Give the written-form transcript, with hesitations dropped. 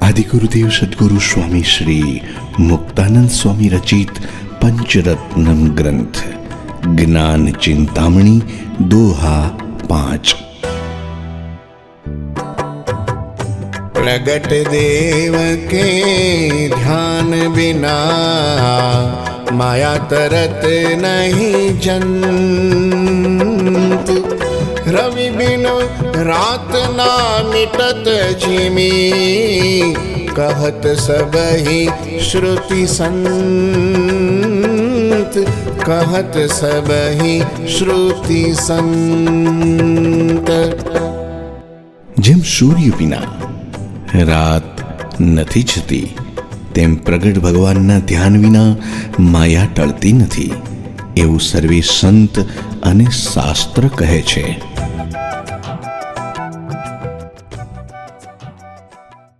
આદિગુરુદેવ સદગુરુ સ્વામી શ્રી મુક્તાનંદ સ્વામી રચિત પંચરત્નમ ગ્રંથ જ્ઞાન ચિંતામણી દોહા 5। प्रगट देव के ध्यान बिना माया तरत नहीं जंत। रवि बिनु रात ना मिटत जिमी कहत सबहि श्रुति संत। कहत सबहि श्रुति संत। જેમ સૂર્ય વિના રાત નથી જતી, તેમ પ્રગટ ભગવાનના ધ્યાન વિના માયા ટળતી નથી, એવું સર્વે સંત અને શાસ્ત્ર કહે છે।